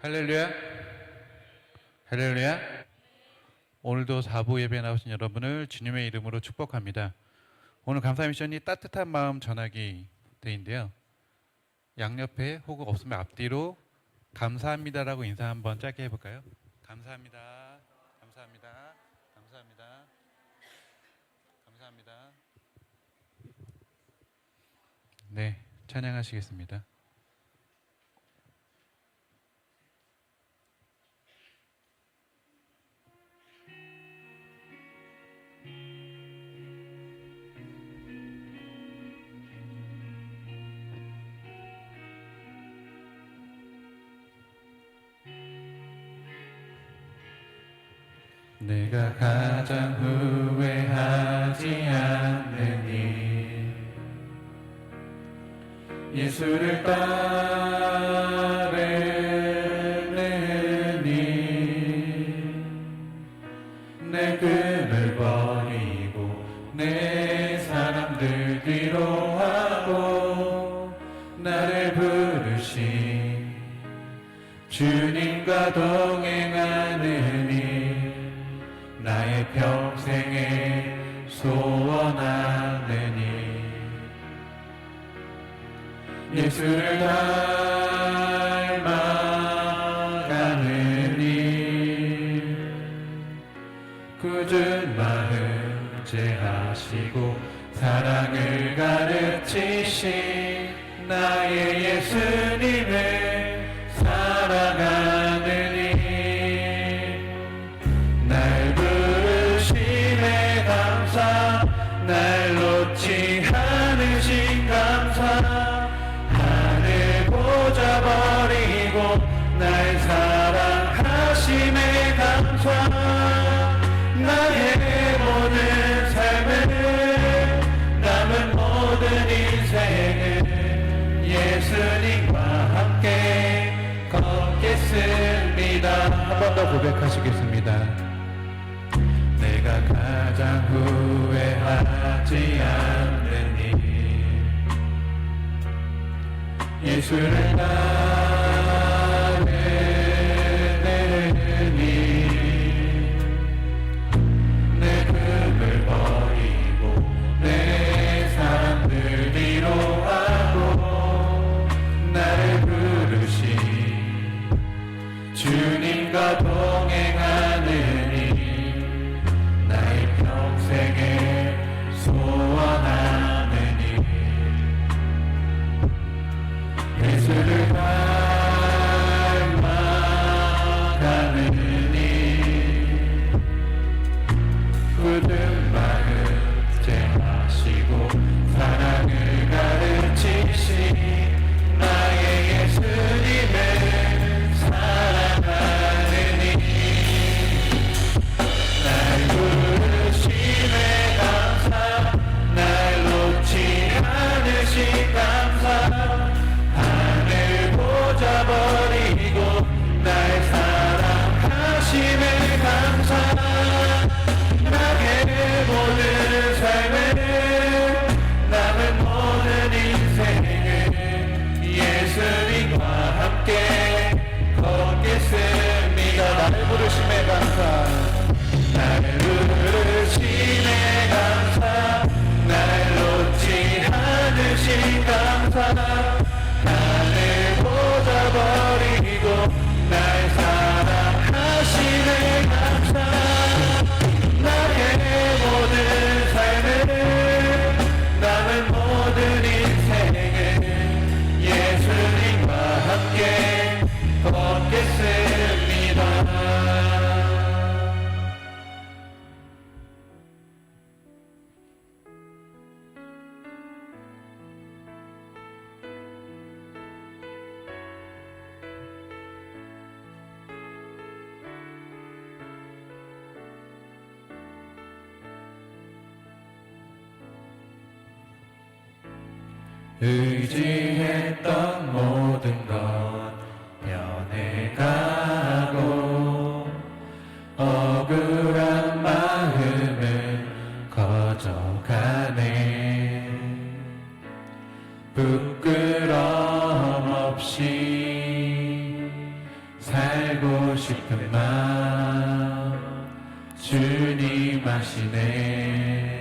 할렐루야. 할렐루야. 오늘도 4부 예배 나오신 여러분을 주님의 이름으로 축복합니다. 오늘 감사 미션이 따뜻한 마음 전하기 데이인데요. 양옆에 혹은 없으면 앞뒤로 감사합니다라고 인사 한번 짧게 해볼까요? 감사합니다. 감사합니다. 감사합니다. 감사합니다. 네, 찬양하시겠습니다. 내가 가장 후회하지 않는 일, 예수를 따르는 일, 내 금을 버리고 내 사람들 뒤로 하고 나를 부르신 주님과 동행하는 일, 나의 평생에 소원하는 일, 예수를 닮아가는 일, 굳은 마음 제하시고 사랑을 가르치신 나의 예수님을 사랑하는 일, 날 부르심에 감사, 날 놓지 않으신 감사, 하늘 보좌 버리고 날 사랑하심에 감사, 나의 모든 삶을 남은 모든 인생을 예수님과 함께 걷겠습니다. 한 번 더 고백하시겠습니다. 내가 가장 후회하지 않는 일, 예수를 따르는 일, 내 금을 버리고 내 사람들 뒤로 하고 나를 부르신 주님과 동행하는 평생에 소원하는 일, 예수를 닮아가는 일, 굳은 마음 제하시고 사랑을 가르치신 나의 예수님을 사랑하는 일, 날 부르심에 감사, 날 놓지 않으신 감사, 하늘 보좌 버리고 날 사랑하심에 감사, 나의 모든 삶을 남은 모든 인생을 예수님과 함께 걷겠습니다. 나를 부르심에 감사, 나를 부르심에 감사, 날 놓지 않으신 감사, 하늘 보좌 버리고 날 사랑하시네 감사, 나의 모든 삶을 남은 모든 인생을 예수님과 함께 걷겠습니다. 의지했던 모든 것 변해가고 억울한 마음은 거져가네. 부끄럼 없이 살고 싶은 마음 주님 아시네.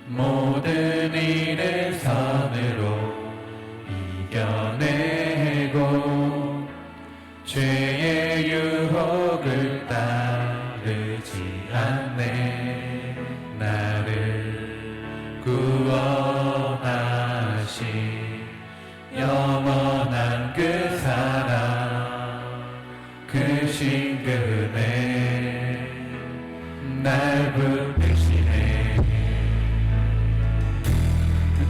모든 일을 선으로 이겨내고 죄의 유혹을 따르지 않네. 나를 구원하신 영원한 그 사랑, 그 신금에 날 붙드시네.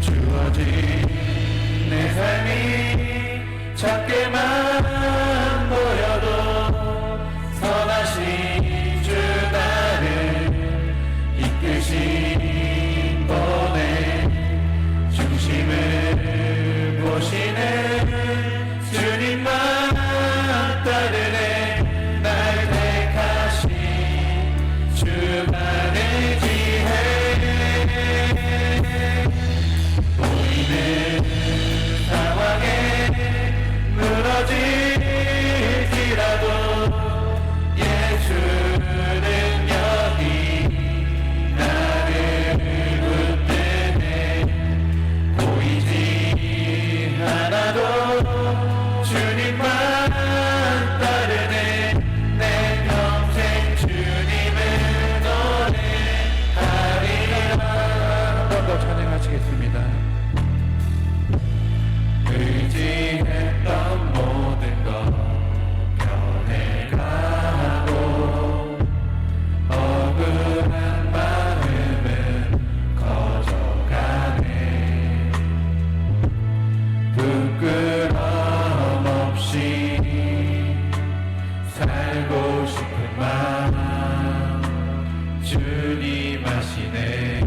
주어진 내 삶이 작게만 보여도 선하신 주 나를 이끄신 분의 중심을 보시는 주님만 따르네. 날 택하신 주만의 지혜, 보이는 상황에 무너질지라도 예수는 여기 나를 붙드네. 보이지 않아도 주님만 따르네. 내 평생 주님을 노래하리라. 한 번 더 찬양하시겠습니다. 의지했던 모든 것 변해가고 억울한 마음은 커져가네. 부끄럼 없이 살고 싶은 마음 주님 아시네.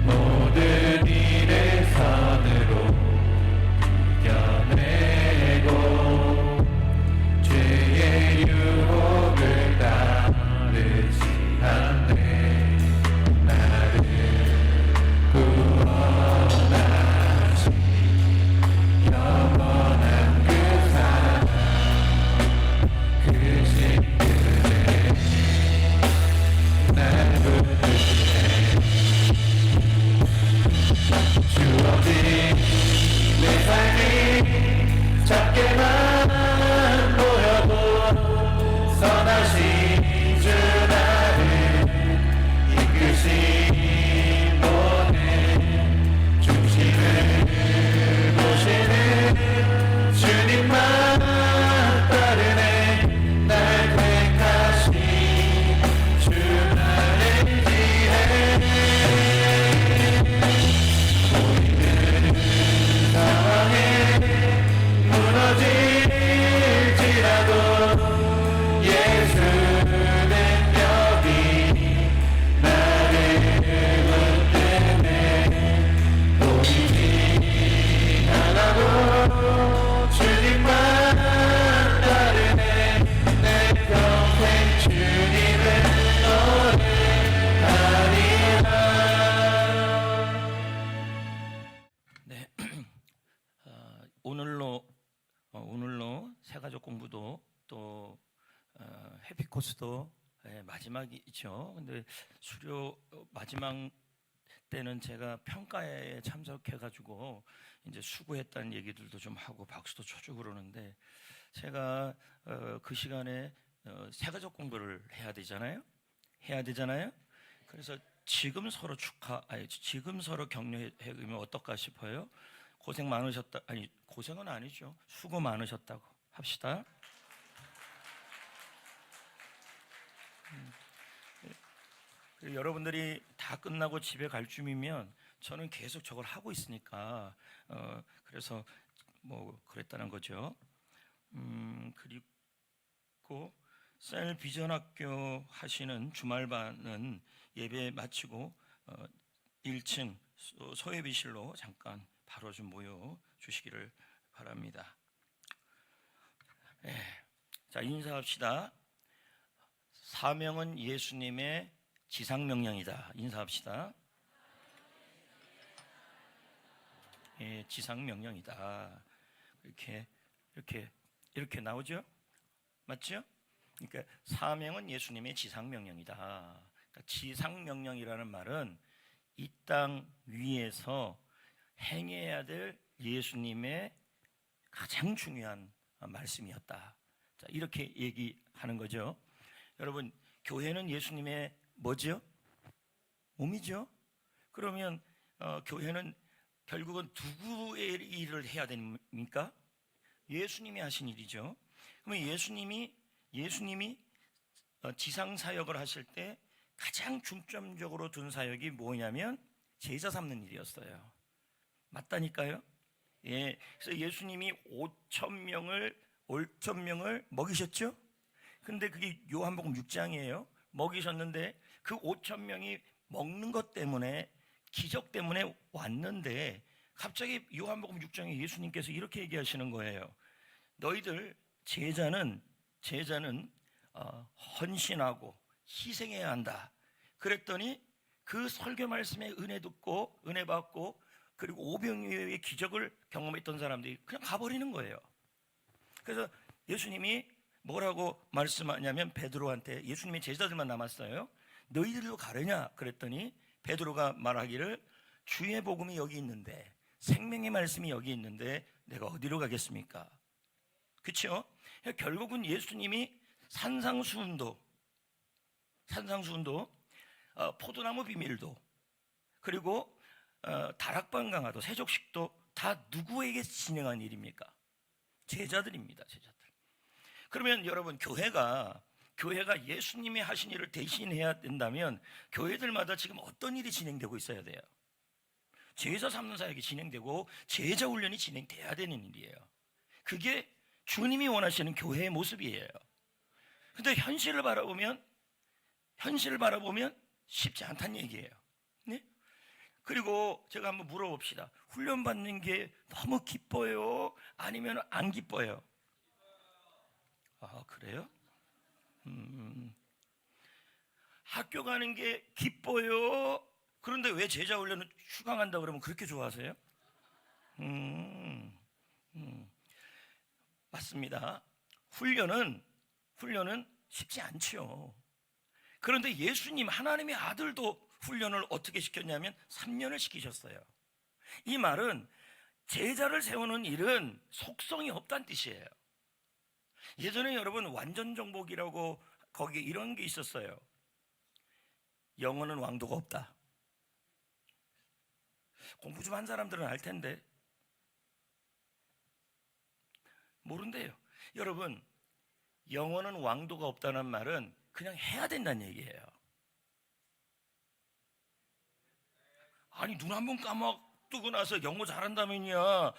모든 일을 선으로 이겨내고 죄의 유혹을 따르지 않네. 나를 구원하신 영원한 그 사랑, 그 신들에 날 붙드시네. 주어진 내 삶이 작게만 보여도 선하신 주 나를 이끄신 분의 중심을 보시는 주님만 따르네. 날 택하신 주만의 지혜, 상황에 무너질지라도 예수는 여기 나를 붙드네. 보이지 않아도 주님만 따르네. 내 평생 주님을 노래하리라. 네, 오늘로 새가족 공부도 또 해피 코스도 마지막이죠. 근데 수료 마지막 때는 제가 평가에 참석해가지고 이제 수고했다는 얘기들도 좀 하고 박수도 쳐주고 그러는데, 제가 그 시간에 새가족 공부를 해야 되잖아요. 그래서 지금 서로 지금 서로 격려해주면 어떨까 싶어요. 고생 많으셨다. 아니, 고생은 아니죠. 수고 많으셨다고 합시다. 여러분들이 다 끝나고 집에 갈 쯤이면 저는 계속 저걸 하고 있으니까 그래서 뭐 그랬다는 거죠. 그리고 셀 비전학교 하시는 주말반은 예배 마치고 1층 소예비실로 잠깐 바로 좀 모여 주시기를 바랍니다. 네. 자, 인사합시다. 사명은 예수님의 지상명령이다. 인사합시다. 지상 명령이다. 이렇게 나오죠? 맞죠? 그러니까 사명은 예수님의 지상 명령이다. 그러니까 지상 명령이라는 말은 이 땅 위에서 행해야 될 예수님의 가장 중요한 말씀이었다. 자, 이렇게 얘기하는 거죠. 여러분, 교회는 예수님의 뭐죠? 몸이죠. 그러면 교회는 결국은 누구의 일을 해야 됩니까? 예수님이 하신 일이죠. 그러면 예수님이 지상 사역을 하실 때 가장 중점적으로 둔 사역이 뭐냐면 제자 삼는 일이었어요. 맞다니까요. 예, 그래서 예수님이 5천 명을 먹이셨죠. 근데 그게 요한복음 6장이에요. 먹이셨는데 그 5천 명이 먹는 것 때문에, 기적 때문에 왔는데, 갑자기 요한복음 6장에 예수님께서 이렇게 얘기하시는 거예요. 너희들 제자는 헌신하고 희생해야 한다. 그랬더니 그 설교 말씀에 은혜 듣고 은혜 받고 그리고 오병이어의 기적을 경험했던 사람들이 그냥 가버리는 거예요. 그래서 예수님이 뭐라고 말씀하냐면, 베드로한테, 예수님의 제자들만 남았어요. 너희들도 가느냐 그랬더니 베드로가 말하기를, 주의 복음이 여기 있는데, 생명의 말씀이 여기 있는데 내가 어디로 가겠습니까? 그렇죠? 결국은 예수님이 산상수훈도, 포도나무 비밀도, 그리고 다락방 강화도, 세족식도 다 누구에게 진행한 일입니까? 제자들입니다. 제자들. 그러면 여러분, 교회가 예수님이 하신 일을 대신해야 된다면 교회들마다 지금 어떤 일이 진행되고 있어야 돼요? 제자 삼는 사역이 진행되고 제자 훈련이 진행돼야 되는 일이에요. 그게 주님이 원하시는 교회의 모습이에요. 근데 현실을 바라보면 쉽지 않다는 얘기예요. 네? 그리고 제가 한번 물어봅시다. 훈련 받는 게 너무 기뻐요? 아니면 안 기뻐요? 아, 그래요? 학교 가는 게 기뻐요? 그런데 왜 제자 훈련을 휴강한다 그러면 그렇게 좋아하세요? 맞습니다. 훈련은 쉽지 않죠. 그런데 예수님, 하나님의 아들도 훈련을 어떻게 시켰냐면 3년을 시키셨어요. 이 말은 제자를 세우는 일은 속성이 없다는 뜻이에요. 예전에 여러분, 완전정복이라고 거기 이런 게 있었어요. 영어는 왕도가 없다. 공부 좀 한 사람들은 알 텐데 모른대요. 여러분, 영어는 왕도가 없다는 말은 그냥 해야 된다는 얘기예요. 아니, 눈 한 번 감아뜨고 나서 영어 잘한다면야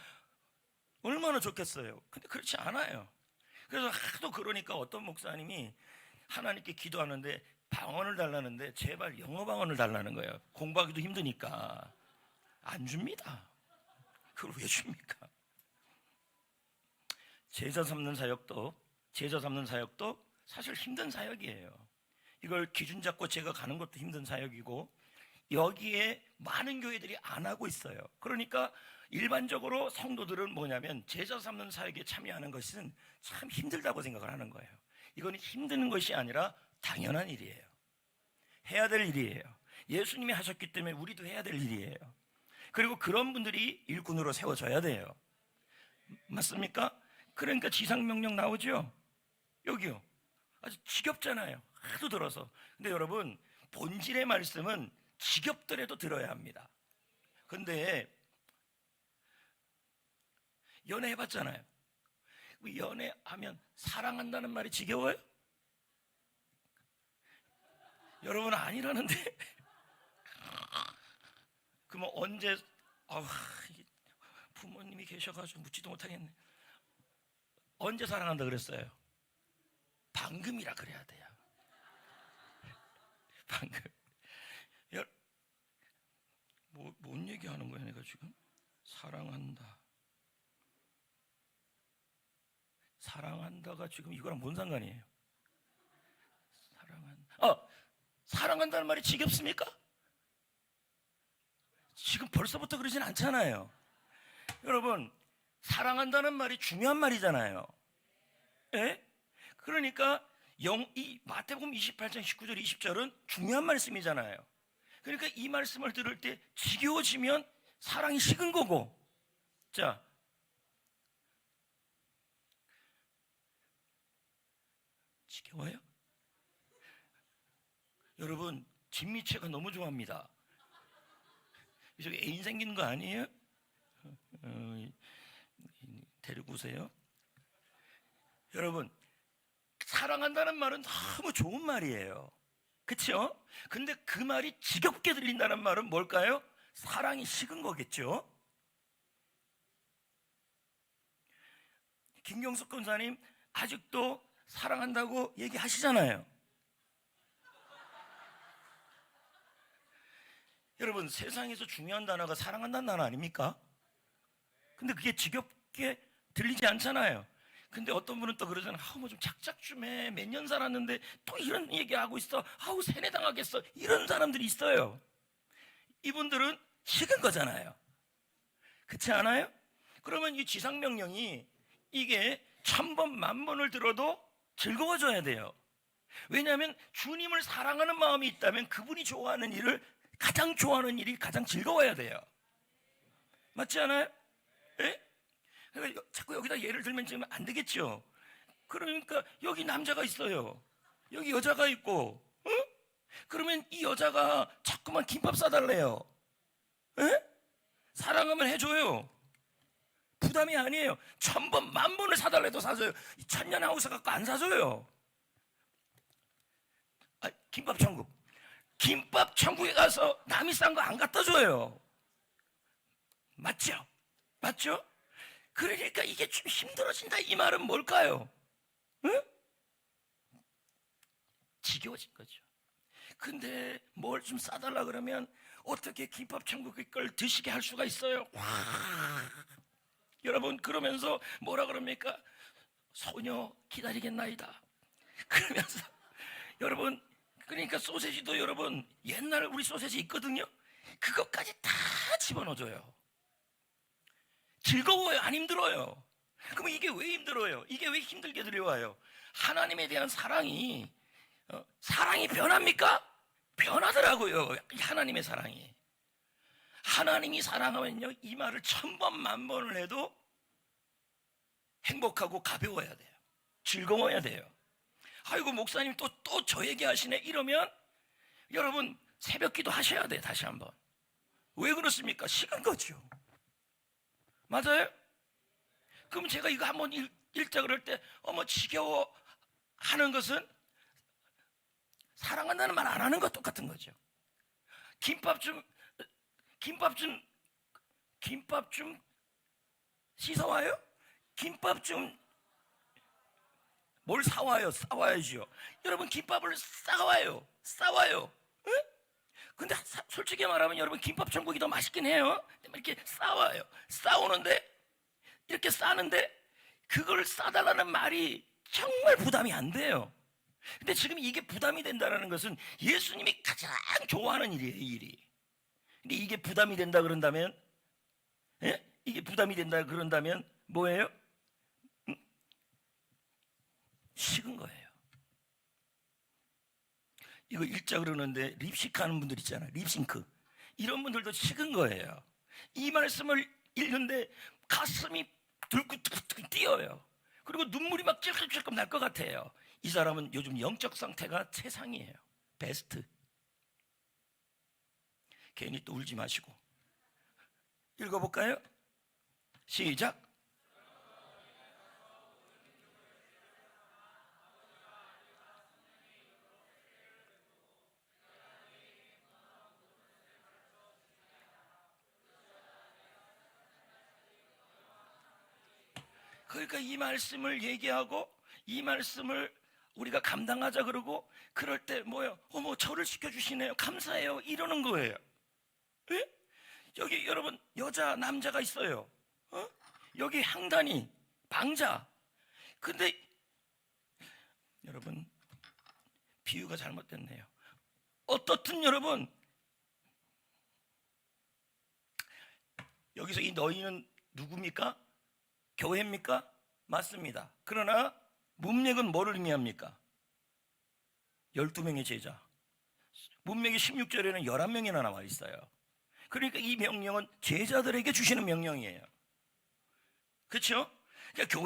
얼마나 좋겠어요. 근데 그렇지 않아요. 그래서 하도 그러니까 어떤 목사님이 하나님께 기도하는데 방언을 달라는데 제발 영어 방언을 달라는 거예요. 공부하기도 힘드니까. 안 줍니다. 그걸 왜 줍니까? 제자 삼는 사역도 사실 힘든 사역이에요. 이걸 기준 잡고 제가 가는 것도 힘든 사역이고, 여기에 많은 교회들이 안 하고 있어요. 그러니까 일반적으로 성도들은 뭐냐면, 제자 삼는 사역에 참여하는 것은 참 힘들다고 생각을 하는 거예요. 이건 힘든 것이 아니라 당연한 일이에요. 해야 될 일이에요. 예수님이 하셨기 때문에 우리도 해야 될 일이에요. 그리고 그런 분들이 일꾼으로 세워져야 돼요. 맞습니까? 그러니까 지상명령 나오죠? 여기요. 아주 지겹잖아요. 하도 들어서. 근데 여러분, 본질의 말씀은 지겹더라도 들어야 합니다. 근데 연애해봤잖아요. 연애하면 사랑한다는 말이 지겨워요? 여러분, 아니라는데. 그러면 언제, 부모님이 계셔가지고 묻지도 못하겠네. 언제 사랑한다 그랬어요? 방금이라 그래야 돼요. 방금. 뭔 얘기하는 거야 내가 지금? 사랑한다가 지금 이거랑 뭔 상관이에요? 사랑한다는 말이 지겹습니까? 지금 벌써부터 그러진 않잖아요. 여러분, 사랑한다는 말이 중요한 말이잖아요. 예? 그러니까 이 마태복음 28장 19절 20절은 중요한 말씀이잖아요. 그러니까 이 말씀을 들을 때 지겨워지면 사랑이 식은 거고. 자, 지겨워요? 여러분, 진미채가 너무 좋아합니다. 저기 애인 생기는 거 아니에요? 데리고 오세요. 여러분, 사랑한다는 말은 너무 좋은 말이에요. 그렇죠? 근데 그 말이 지겹게 들린다는 말은 뭘까요? 사랑이 식은 거겠죠? 김경숙 권사님 아직도 사랑한다고 얘기하시잖아요. 여러분, 세상에서 중요한 단어가 사랑한다는 단어 아닙니까? 근데 그게 지겹게 들리지 않잖아요. 근데 어떤 분은 또 그러잖아요. 뭐 좀 작작 좀 해. 몇 년 살았는데 또 이런 얘기하고 있어. 세뇌당하겠어. 이런 사람들이 있어요. 이분들은 식은 거잖아요. 그렇지 않아요? 그러면 이 지상명령이 이게 1000번 만번을 들어도 즐거워져야 돼요. 왜냐하면 주님을 사랑하는 마음이 있다면 그분이 좋아하는 일을 가장 좋아하는 일이 가장 즐거워야 돼요. 맞지 않아요? 예? 그러니까 자꾸 여기다 예를 들면 지금 안 되겠죠. 그러니까 여기 남자가 있어요. 여기 여자가 있고, 응? 그러면 이 여자가 자꾸만 김밥 사달래요. 예? 사랑하면 해줘요. 부담이 아니에요. 1000번 만번을 사달래도 사줘요. 천년 하우스 갖고 안 사줘요. 김밥 천국. 김밥 천국에 가서 남이 싼 거 안 갖다 줘요. 맞죠? 맞죠? 그러니까 이게 좀 힘들어진다 이 말은 뭘까요? 응? 지겨워진 거죠. 근데 뭘 좀 싸달라 그러면 어떻게 김밥 천국의 걸 드시게 할 수가 있어요? 와. 여러분, 그러면서 뭐라 그럽니까? 소녀 기다리겠나이다. 그러면서 여러분, 그러니까 소세지도 여러분 옛날 우리 소세지 있거든요. 그것까지 다 집어넣어줘요. 즐거워요? 안 힘들어요? 그럼 이게 왜 힘들어요? 이게 왜 힘들게 들려와요? 하나님에 대한 사랑이 사랑이 변합니까? 변하더라고요. 하나님의 사랑이. 하나님이 사랑하면요, 이 말을 1000번 만번을 해도 행복하고 가벼워야 돼요. 즐거워야 돼요. 아이고, 목사님 또 저 얘기하시네 이러면 여러분 새벽기도 하셔야 돼요. 다시 한번. 왜 그렇습니까? 식은 거죠. 맞아요? 그럼 제가 이거 한번 읽자 그럴 때 지겨워 하는 것은 사랑한다는 말 안 하는 것 똑같은 거죠. 김밥 좀 씻어와요? 김밥 좀 뭘 사와요? 싸와야지요. 여러분, 김밥을 싸와요. 응? 근데 솔직히 말하면 여러분, 김밥 천국이 더 맛있긴 해요. 이렇게 싸우는데 이렇게 싸는데 그걸 싸달라는 말이 정말 부담이 안 돼요. 근데 지금 이게 부담이 된다는 것은 예수님이 가장 좋아하는 일이에요, 이 일이. 근데 이게 부담이 된다 그런다면, 예? 이게 부담이 된다 그런다면 뭐예요? 식은 거예요. 이거 읽자 그러는데 립싱크 하는 분들 있잖아요. 립싱크. 이런 분들도 식은 거예요. 이 말씀을 읽는데 가슴이 들고 뛰어요. 그리고 눈물이 막 찔끔찔끔 날 것 같아요. 이 사람은 요즘 영적 상태가 최상이에요. 베스트. 괜히 또 울지 마시고. 읽어볼까요? 시작. 그러니까 이 말씀을 얘기하고 이 말씀을 우리가 감당하자 그러고 그럴 때 뭐예요? 저를 시켜주시네요. 감사해요. 이러는 거예요. 예? 여기 여러분 여자 남자가 있어요. 여기 향단이 방자. 근데 여러분 비유가 잘못됐네요. 어떻든 여러분 여기서 이 너희는 누굽니까? 교회입니까? 맞습니다. 그러나 문맥은 뭐를 의미합니까? 12명의 제자. 문맥이 16절에는 11명이나 나와 있어요. 그러니까 이 명령은 제자들에게 주시는 명령이에요. 그렇죠? 그러니까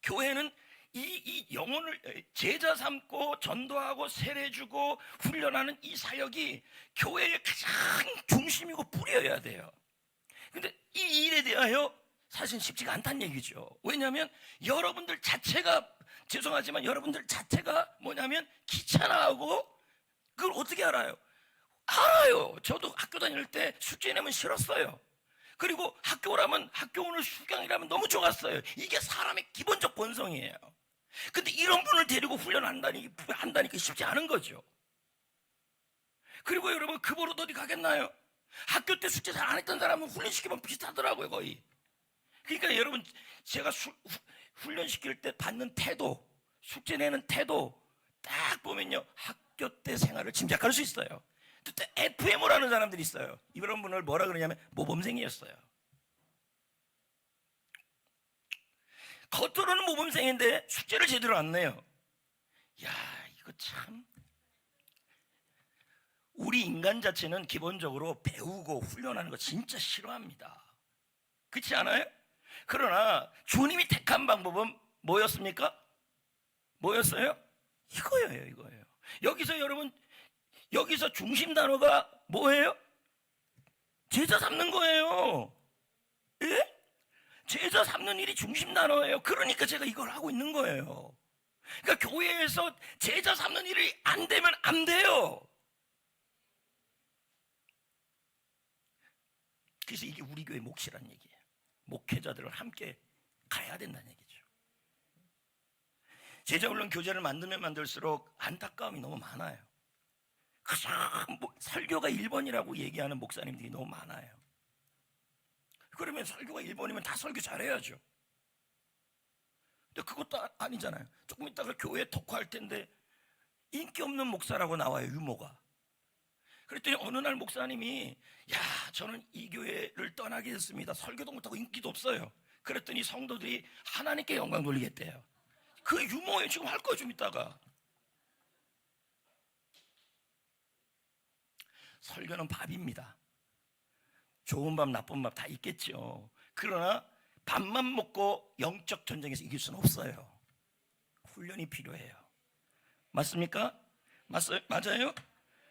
교회는 이 영혼을 제자 삼고 전도하고 세례 주고 훈련하는 이 사역이 교회의 가장 중심이고 뿌리여야 돼요. 근데 이 일에 대하여 사실 쉽지가 않다는 얘기죠. 왜냐하면 여러분들 자체가, 죄송하지만 여러분들 자체가 뭐냐면 귀찮아하고, 그걸 어떻게 알아요? 알아요. 저도 학교 다닐 때 숙제 내면 싫었어요. 그리고 학교 오늘 수강이라면 너무 좋았어요. 이게 사람의 기본적 본성이에요. 근데 이런 분을 데리고 한다니까 쉽지 않은 거죠. 그리고 여러분, 그 버릇 어디 가겠나요? 학교 때 숙제 잘 안 했던 사람은 훈련시키면 비슷하더라고요, 거의. 그러니까 여러분, 제가 훈련시킬 때 받는 태도, 숙제 내는 태도 딱 보면요, 학교 때 생활을 짐작할 수 있어요. 그때 FM을 하는 사람들이 있어요. 이런 분을 뭐라 그러냐면 모범생이었어요. 겉으로는 모범생인데 숙제를 제대로 안 내요. 야, 이거 참, 우리 인간 자체는 기본적으로 배우고 훈련하는 거 진짜 싫어합니다. 그렇지 않아요? 그러나 주님이 택한 방법은 뭐였습니까? 뭐였어요? 이거예요. 여기서 중심 단어가 뭐예요? 제자 삼는 거예요. 예? 제자 삼는 일이 중심 단어예요. 그러니까 제가 이걸 하고 있는 거예요. 그러니까 교회에서 제자 삼는 일이 안 되면 안 돼요. 그래서 이게 우리 교회 몫이란 얘기예요. 목회자들을 함께 가야 된다는 얘기죠. 제자훈련 교재를 만들면 만들수록 안타까움이 너무 많아요. 설교가 1번이라고 얘기하는 목사님들이 너무 많아요. 그러면 설교가 1번이면 다 설교 잘해야죠. 근데 그것도 아니잖아요. 조금 있다가 교회에 토크할 텐데 인기 없는 목사라고 나와요, 유모가. 그랬더니 어느 날 목사님이, 저는 이 교회를 떠나게 됐습니다. 설교도 못하고 인기도 없어요. 그랬더니 성도들이 하나님께 영광 돌리겠대요. 그 유모에 지금 할 거예요, 좀 있다가. 설교는 밥입니다. 좋은 밥, 나쁜 밥 다 있겠죠. 그러나 밥만 먹고 영적 전쟁에서 이길 수는 없어요. 훈련이 필요해요. 맞습니까? 맞아요?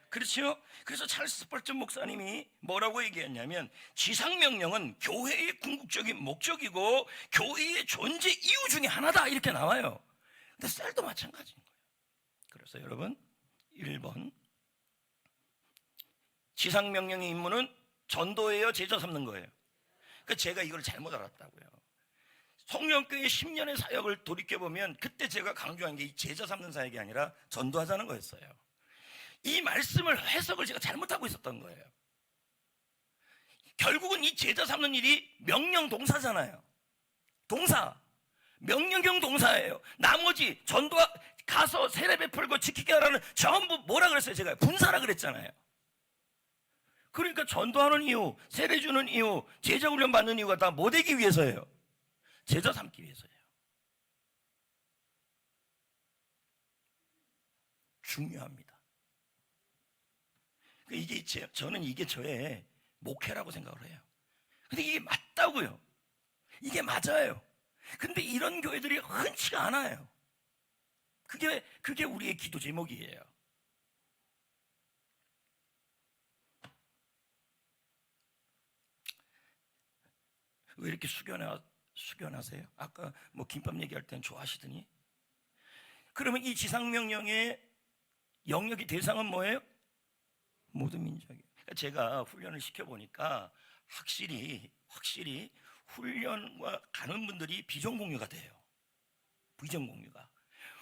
그렇죠? 그래서 찰스 스펄전 목사님이 뭐라고 얘기했냐면, 지상명령은 교회의 궁극적인 목적이고 교회의 존재 이유 중에 하나다, 이렇게 나와요. 근데 셀도 마찬가지인 거예요. 그래서 여러분, 1번, 지상명령의 임무는 전도예요, 제자 삼는 거예요? 그러니까 제가 이걸 잘못 알았다고요. 성령교회 10년의 사역을 돌이켜보면 그때 제가 강조한 게 이 제자 삼는 사역이 아니라 전도하자는 거였어요. 이 말씀을 해석을 제가 잘못하고 있었던 거예요. 결국은 이 제자 삼는 일이 명령 동사잖아요. 동사, 명령형 동사예요. 나머지 전도 가서 세례 베풀고 지키게 하라는 전부 뭐라 그랬어요? 제가 분사라 그랬잖아요. 그러니까 전도하는 이유, 세례 주는 이유, 제자 훈련 받는 이유가 다 뭐 되기 위해서예요? 제자 삼기 위해서예요. 중요합니다. 저는 이게 저의 목회라고 생각을 해요. 근데 이게 맞다고요. 이게 맞아요. 근데 이런 교회들이 흔치가 않아요. 그게 우리의 기도 제목이에요. 왜 이렇게 숙연하세요? 아까 뭐 김밥 얘기할 땐 좋아하시더니. 그러면 이 지상명령의 영역의 대상은 뭐예요? 모든 민족이에요. 그러니까 제가 훈련을 시켜보니까 확실히 훈련과 가는 분들이 비전공유가 돼요. 비전공유가.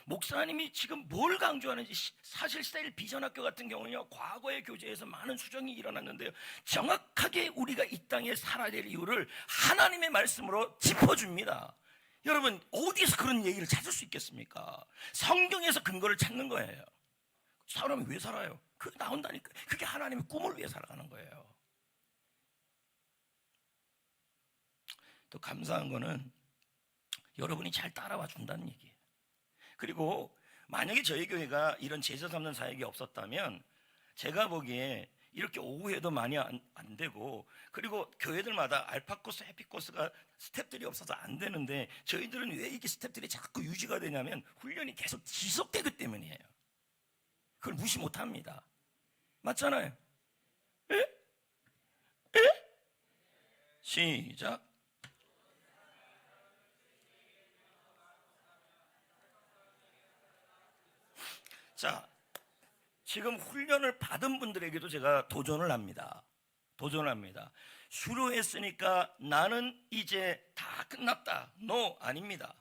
목사님이 지금 뭘 강조하는지, 사실 셀 비전학교 같은 경우는요, 과거의 교재에서 많은 수정이 일어났는데요, 정확하게 우리가 이 땅에 살아야 될 이유를 하나님의 말씀으로 짚어줍니다. 여러분, 어디에서 그런 얘기를 찾을 수 있겠습니까? 성경에서 근거를 찾는 거예요. 사람이 왜 살아요? 그게 나온다니까. 그게 하나님의 꿈을 위해 살아가는 거예요. 또 감사한 거는 여러분이 잘 따라와 준다는 얘기예요. 그리고 만약에 저희 교회가 이런 제자 삼는 사역이 없었다면 제가 보기에 이렇게 오후에도 많이 안 되고, 그리고 교회들마다 알파 코스, 해피 코스가 스텝들이 없어서 안 되는데 저희들은 왜 이게 스텝들이 자꾸 유지가 되냐면 훈련이 계속 지속되기 때문이에요. 그걸 무시 못합니다. 맞잖아요. 에? 에? 시작. 자, 지금 훈련을 받은 분들에게도 제가 도전을 합니다. 수료했으니까 나는 이제 다 끝났다. No, 아닙니다.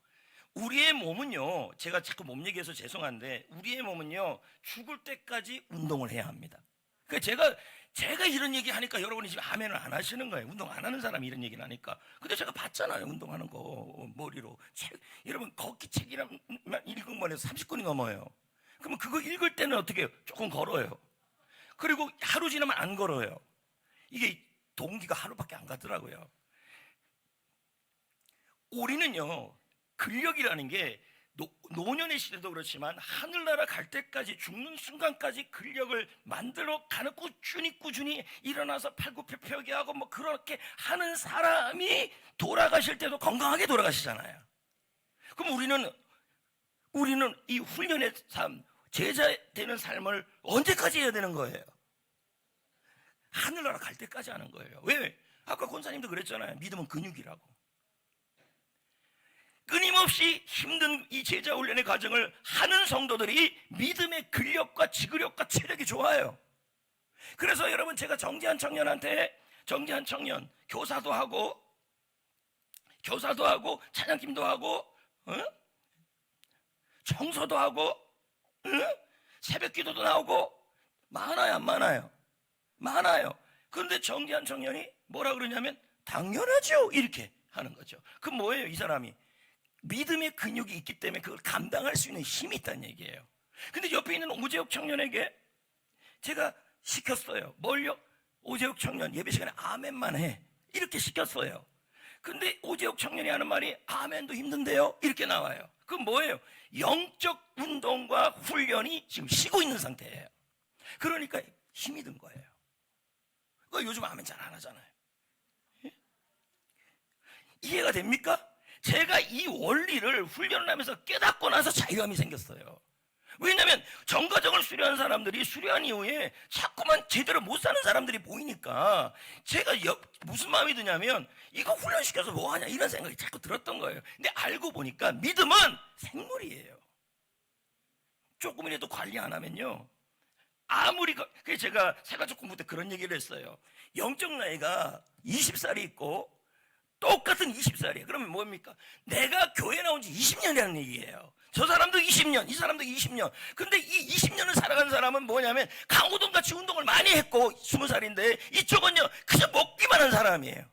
우리의 몸은요, 제가 자꾸 몸 얘기해서 죄송한데 우리의 몸은요 죽을 때까지 운동을 해야 합니다. 그러니까 제가 이런 얘기 하니까 여러분이 지금 아멘을 안 하시는 거예요. 운동 안 하는 사람이 이런 얘기를 하니까. 근데 제가 봤잖아요, 운동하는 거 머리로. 여러분 걷기 책이랑 읽은 해서 30권이 넘어요. 그러면 그거 읽을 때는 어떻게 해요? 조금 걸어요. 그리고 하루 지나면 안 걸어요. 이게 동기가 하루밖에 안 가더라고요. 우리는요, 근력이라는 게 노년의 시대도 그렇지만 하늘나라 갈 때까지, 죽는 순간까지 근력을 만들어 가는, 꾸준히 일어나서 팔굽혀펴기 하고 뭐 그렇게 하는 사람이 돌아가실 때도 건강하게 돌아가시잖아요. 그럼 우리는 이 훈련의 삶, 제자 되는 삶을 언제까지 해야 되는 거예요? 하늘나라 갈 때까지 하는 거예요. 왜? 아까 권사님도 그랬잖아요. 믿음은 근육이라고. 끊임없이 힘든 이 제자 훈련의 과정을 하는 성도들이 믿음의 근력과 지구력과 체력이 좋아요. 그래서 여러분, 제가 정지한 청년 교사도 하고 찬양팀도 하고 청소도 하고 새벽 기도도 나오고 많아요, 안 많아요? 많아요. 그런데 정지한 청년이 뭐라 그러냐면 당연하죠, 이렇게 하는 거죠. 그럼 뭐예요? 이 사람이 믿음의 근육이 있기 때문에 그걸 감당할 수 있는 힘이 있다는 얘기예요. 근데 옆에 있는 오재욱 청년에게 제가 시켰어요. 뭘요? 오재욱 청년 예배 시간에 아멘만 해, 이렇게 시켰어요. 근데 오재욱 청년이 하는 말이 아멘도 힘든데요, 이렇게 나와요. 그건 뭐예요? 영적 운동과 훈련이 지금 쉬고 있는 상태예요. 그러니까 힘이 든 거예요. 요즘 아멘 잘 안 하잖아요. 이해가 됩니까? 제가 이 원리를 훈련을 하면서 깨닫고 나서 자유함이 생겼어요. 왜냐하면 정과정을 수료한 사람들이 수료한 이후에 자꾸만 제대로 못 사는 사람들이 보이니까 제가 무슨 마음이 드냐면 이거 훈련시켜서 뭐하냐, 이런 생각이 자꾸 들었던 거예요. 근데 알고 보니까 믿음은 생물이에요. 조금이라도 관리 안 하면요, 아무리 그래서 제가 세가족 공부 때 그런 얘기를 했어요. 영적 나이가 20살이 있고 똑같은 20살이에요. 그러면 뭡니까? 내가 교회 나온 지 20년이라는 얘기예요. 저 사람도 20년, 이 사람도 20년. 근데 이 20년을 살아간 사람은 뭐냐면 강호동같이 운동을 많이 했고 20살인데 이쪽은요 그저 먹기만 한 사람이에요.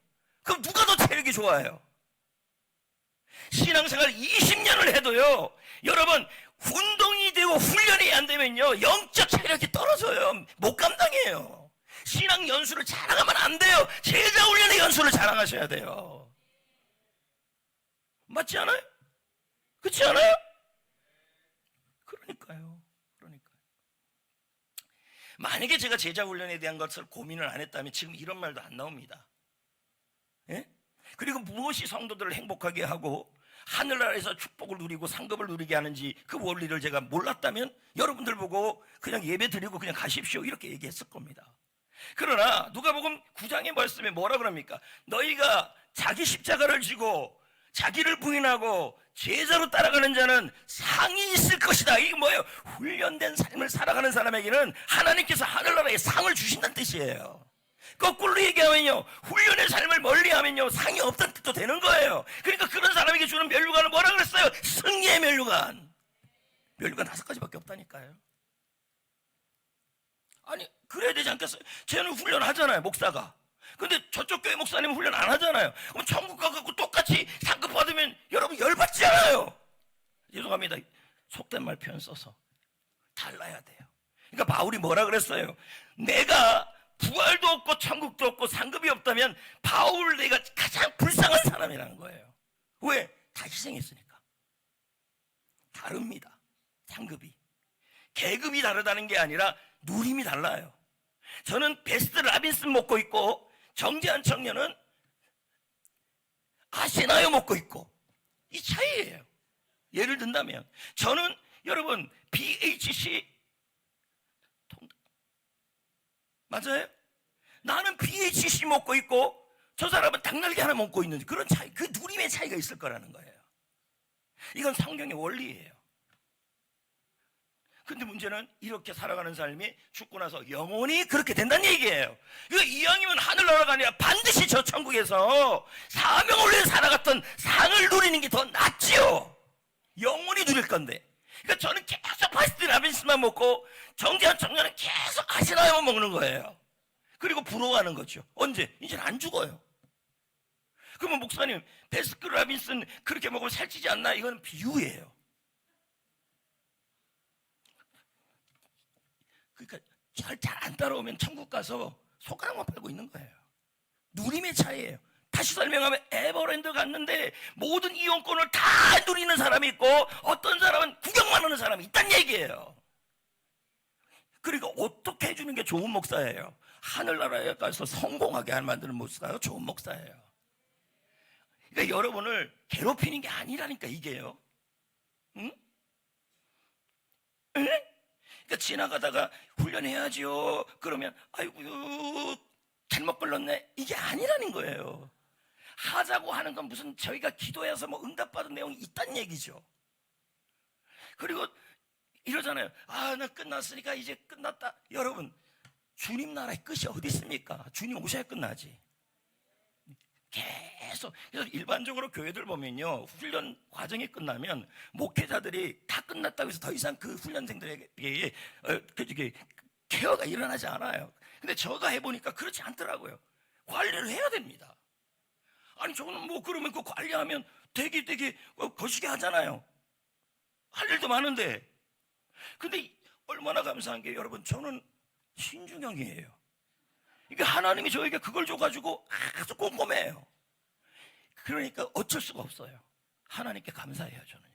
그럼 누가 더 체력이 좋아요? 신앙생활 20년을 해도요, 여러분 운동이 되고 훈련이 안 되면요 영적 체력이 떨어져요. 못 감당해요. 신앙 연수를 자랑하면 안 돼요. 제자 훈련의 연수를 자랑하셔야 돼요. 맞지 않아요? 그렇지 않아요? 그러니까요. 만약에 제가 제자 훈련에 대한 것을 고민을 안 했다면 지금 이런 말도 안 나옵니다. 예? 그리고 무엇이 성도들을 행복하게 하고 하늘나라에서 축복을 누리고 상급을 누리게 하는지 그 원리를 제가 몰랐다면 여러분들 보고 그냥 예배 드리고 그냥 가십시오, 이렇게 얘기했을 겁니다. 그러나 누가복음 9장의 말씀에 뭐라 그럽니까? 너희가 자기 십자가를 지고 자기를 부인하고 제자로 따라가는 자는 상이 있을 것이다. 이게 뭐예요? 훈련된 삶을 살아가는 사람에게는 하나님께서 하늘나라에 상을 주신다는 뜻이에요. 거꾸로 얘기하면요, 훈련의 삶을 멀리하면요 상이 없다는 뜻도 되는 거예요. 그러니까 그런 사람에게 주는 면류관은 뭐라 그랬어요? 승리의 면류관. 면류관 5가지밖에 없다니까요. 아니 그래야 되지 않겠어요? 쟤는 훈련하잖아요, 목사가. 근데 저쪽 교회 목사님은 훈련 안 하잖아요. 그럼 천국 가갖고 똑같이 상급 받으면 여러분 열받지 않아요? 죄송합니다, 속된 말 표현 써서 달라야 돼요. 그러니까 바울이 뭐라 그랬어요? 내가 부활도 없고 천국도 없고 상급이 없다면 바울 내가 가장 불쌍한 사람이라는 거예요. 왜? 다 희생했으니까. 다릅니다. 상급이. 계급이 다르다는 게 아니라 누림이 달라요. 저는 베스트 라빈슨 먹고 있고 정재한 청년은 아시나요 먹고 있고, 이 차이예요. 예를 든다면 저는 여러분 BHC 맞아요? 나는 BHC 먹고 있고 저 사람은 닭날개 하나 먹고 있는 그런 차이, 그 누림의 차이가 있을 거라는 거예요. 이건 성경의 원리예요. 근데 문제는 이렇게 살아가는 삶이 죽고 나서 영원히 그렇게 된다는 얘기예요. 그러니까 이왕이면 하늘나라가 아니라 반드시 저 천국에서 사명을 위해 살아갔던 상을 누리는 게 더 낫지요. 영원히 누릴 건데. 그러니까 저는 계속 파스트 라빈스만 먹고 정재한 청년은 계속 아시나요만 먹는 거예요. 그리고 부러워하는 거죠. 언제? 이제는 안 죽어요. 그러면 목사님, 베스트 라빈슨 그렇게 먹으면 살찌지 않나? 이건 비유예요. 그러니까 잘 안 따라오면 천국 가서 손가락만 팔고 있는 거예요. 누림의 차이예요. 다시 설명하면 에버랜드 갔는데 모든 이용권을 다 누리는 사람이 있고 어떤 사람은 구경만 하는 사람이 있다는 얘기예요. 그러니까 어떻게 해주는 게 좋은 목사예요? 하늘나라에 가서 성공하게 만드는 목사가 좋은 목사예요. 그러니까 여러분을 괴롭히는 게 아니라니까 이게요. 응? 응? 그러니까 지나가다가 훈련해야지요. 그러면 아이고 잘못 걸렸네. 이게 아니라는 거예요. 하자고 하는 건 무슨 저희가 기도해서 뭐 응답받은 내용이 있다는 얘기죠. 그리고 이러잖아요. 아, 나 끝났으니까 이제 끝났다. 여러분, 주님 나라의 끝이 어디 있습니까? 주님 오셔야 끝나지. 계속. 그래서 일반적으로 교회들 보면요, 훈련 과정이 끝나면 목회자들이 다 끝났다고 해서 더 이상 그 훈련생들에게 케어가 일어나지 않아요. 근데 제가 해보니까 그렇지 않더라고요. 관리를 해야 됩니다. 아니 저거는 뭐 그러면 그 관리하면 되게 거시기 하잖아요. 할 일도 많은데. 근데 얼마나 감사한 게 여러분, 저는 신중형이에요. 이게 하나님이 저에게 그걸 줘가지고 아주 꼼꼼해요. 그러니까 어쩔 수가 없어요. 하나님께 감사해요, 저는요.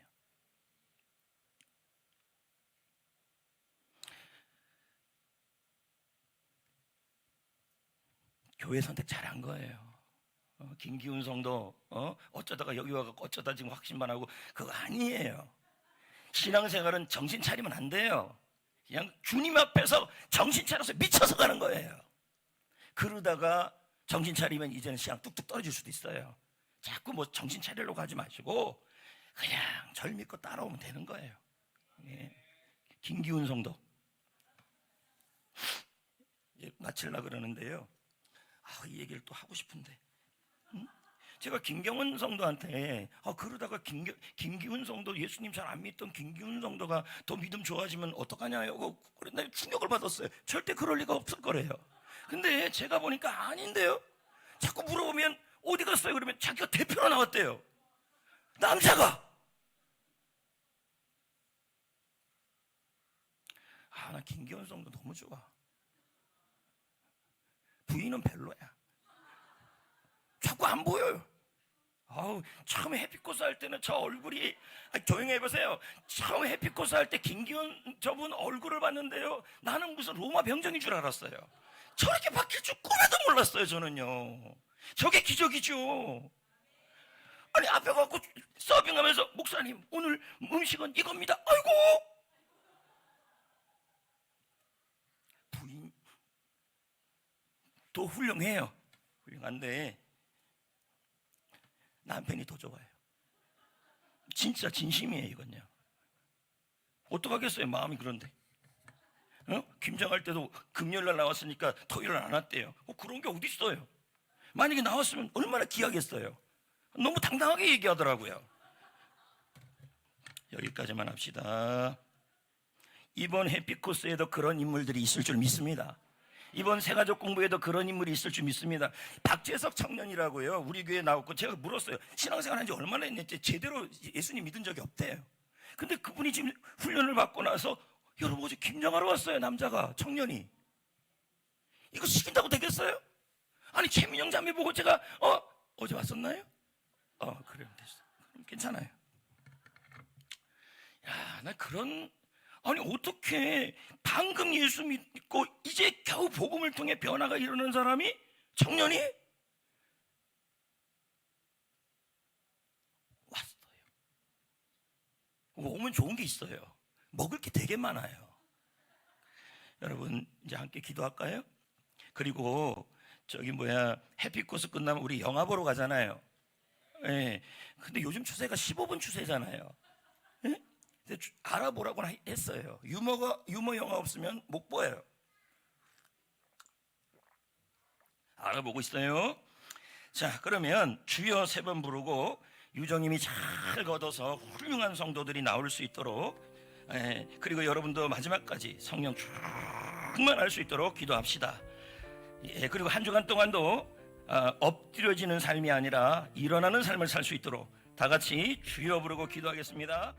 교회 선택 잘한 거예요. 김기훈 성도 어쩌다가 여기 와갖고 어쩌다 지금 확신만 하고 그거 아니에요. 신앙생활은 정신 차리면 안 돼요. 그냥 주님 앞에서 정신 차려서 미쳐서 가는 거예요. 그러다가 정신 차리면 이제는 신앙 뚝뚝 떨어질 수도 있어요. 자꾸 뭐 정신 차리려고 하지 마시고 그냥 절 믿고 따라오면 되는 거예요. 예. 김기훈 성도 이제 마치려고 그러는데요. 이 얘기를 또 하고 싶은데 제가 김경훈 성도한테 그러다가 김기훈 성도, 예수님 잘 안 믿던 김기훈 성도가 더 믿음 좋아지면 어떡하냐고 그랬는데 충격을 받았어요. 절대 그럴 리가 없을 거래요. 근데 제가 보니까 아닌데요. 자꾸 물어보면 어디 갔어요? 그러면 자기가 대표로 나왔대요. 남자가. 나 김기훈 성도 너무 좋아. 부인은 별로야. 자꾸 안 보여요. 처음에 해피코스 할 때는 저 얼굴이, 조용히 해보세요. 처음에 해피코스 할 때 김기훈 저분 얼굴을 봤는데요, 나는 무슨 로마 병정인 줄 알았어요. 저렇게 바뀔 줄 꿈에도 몰랐어요. 저는요. 저게 기적이죠. 아니 앞에 가고 서빙하면서 목사님 오늘 음식은 이겁니다. 아이고. 부인 더 훌륭해요. 훌륭한데 남편이 더 좋아요. 진짜 진심이에요. 이건요. 어떡하겠어요. 마음이 그런데. 김장할 때도 금요일날 나왔으니까 토요일날 안 왔대요. 그런 게 어디 있어요. 만약에 나왔으면 얼마나 귀하겠어요. 너무 당당하게 얘기하더라고요. 여기까지만 합시다. 이번 해피코스에도 그런 인물들이 있을 줄 믿습니다. 이번 새가족 공부에도 그런 인물이 있을 줄 믿습니다. 박재석 청년이라고요. 우리 교회에 나왔고 제가 물었어요. 신앙생활 한 지 얼마나 했는지. 제대로 예수님 믿은 적이 없대요. 근데 그분이 지금 훈련을 받고 나서 여러분 어제 김장하러 왔어요. 남자가, 청년이. 이거 시킨다고 되겠어요? 아니 최민영 자매 보고 제가 어제 왔었나요? 그래요 됐어. 그럼 괜찮아요. 야, 나 그런 아니 어떻게 방금 예수 믿고 이제 겨우 복음을 통해 변화가 일어난 사람이 청년이 왔어요. 오면 좋은 게 있어요. 먹을 게 되게 많아요. 여러분 이제 함께 기도할까요? 그리고 해피코스 끝나면 우리 영화 보러 가잖아요. 예. 근데 요즘 추세가 15분 추세잖아요. 예? 근데 알아보라고 했어요. 유머 영화 없으면 못 봐요. 알아보고 있어요. 자, 그러면 주여 3번 부르고 유정님이 잘 걷어서 훌륭한 성도들이 나올 수 있도록 그리고 여러분도 마지막까지 성령 충만할 수 있도록 기도합시다. 그리고 한 주간 동안도 엎드려지는 삶이 아니라 일어나는 삶을 살 수 있도록 다 같이 주여 부르고 기도하겠습니다.